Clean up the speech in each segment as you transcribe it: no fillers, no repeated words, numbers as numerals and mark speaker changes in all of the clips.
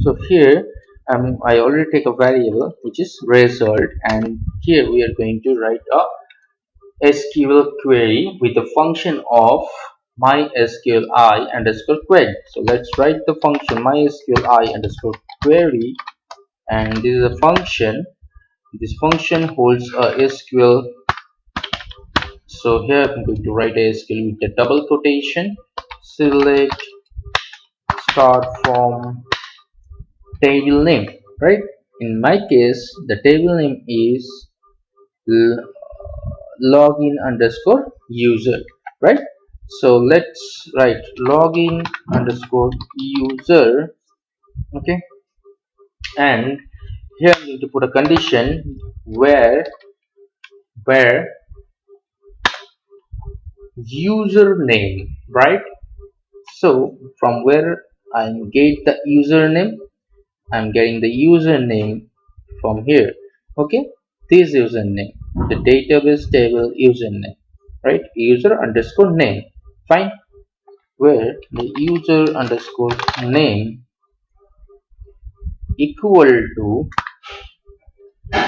Speaker 1: So here I already take a variable which is result, and here we are going to write a SQL query with the function of mysqli underscore query. So let's write the function mysqli underscore query, and this is a function. This function holds a SQL. So here I'm going to write a SQL with the double quotation. Select start from table name, right? In my case, the table name is login underscore user, right? So let's write login underscore user, okay? And here I'm going to put a condition where username, right? So from where I get the username, I'm getting the username from here, okay? This username, the database table username, right? User underscore name, fine. Where the user underscore name equal to,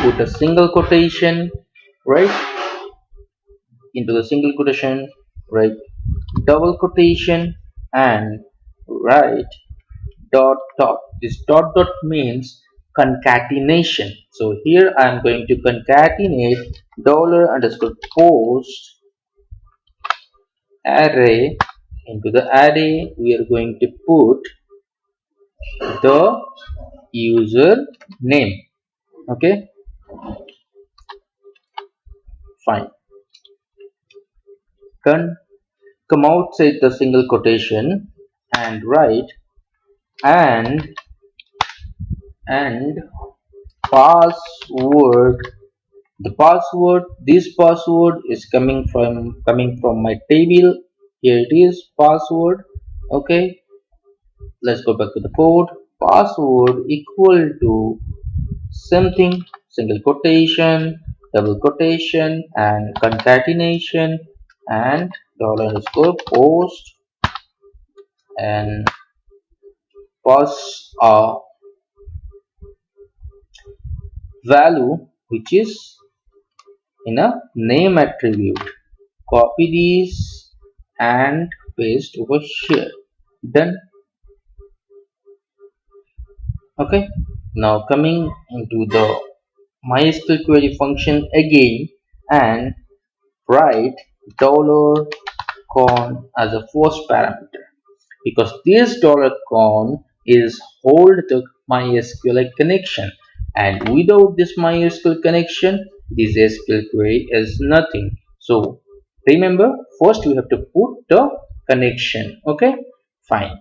Speaker 1: put a single quotation, right? Into the single quotation, right? Double quotation, and right dot dot. This dot dot means concatenation. So here I am going to concatenate dollar underscore post array. Into the array we are going to put the user name, okay? Fine. Come outside the single quotation and write and password. The password, this password is coming from my table. Here it is, password, okay? Let's go back to the code. Password equal to something, single quotation, double quotation, and concatenation, and dollar underscore post, and pass a value which is in a name attribute. Copy these and paste over here. Done. Okay. Now coming into the mysql query function again, and write dollar $con as a first parameter, because this dollar $con is hold the MySQL connection, and without this MySQL connection this SQL query is nothing. So remember, first we have to put the connection, okay? Fine.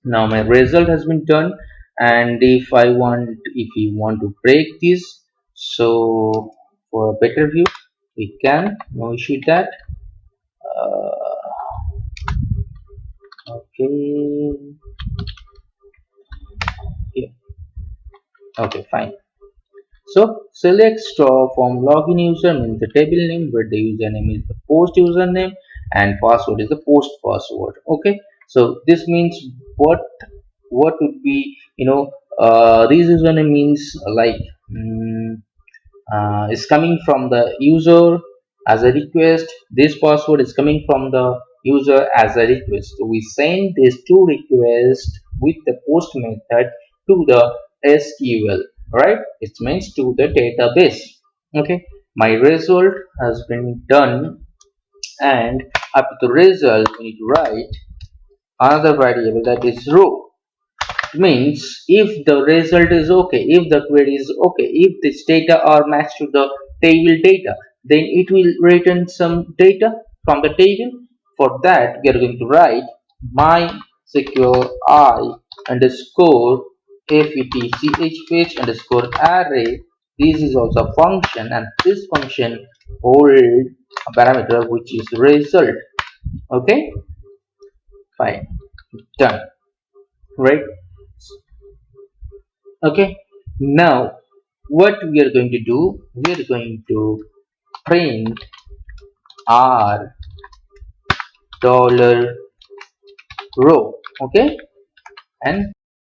Speaker 1: Now my result has been done, and if we want to break this, so for a better view we can, no issue that. Okay, yeah. Okay, fine. So select store from login user means the table name, where the username is the post username and password is the post password, okay? So this means what would be, this username means like is coming from the user as a request. This password is coming from the user as a request. So we send these two requests with the post method to the SQL, right? It means to the database, okay? My result has been done, and after the result we need to write another variable, that is row. Means if the result is okay, if the query is okay, if this data are matched to the table data, then it will return some data from the table. For that we are going to write mysqli underscore fetch underscore array. This is also a function, and this function hold a parameter which is result, okay? Fine. Done, right? Okay, now what we are going to do, we are going to print our dollar row, okay? And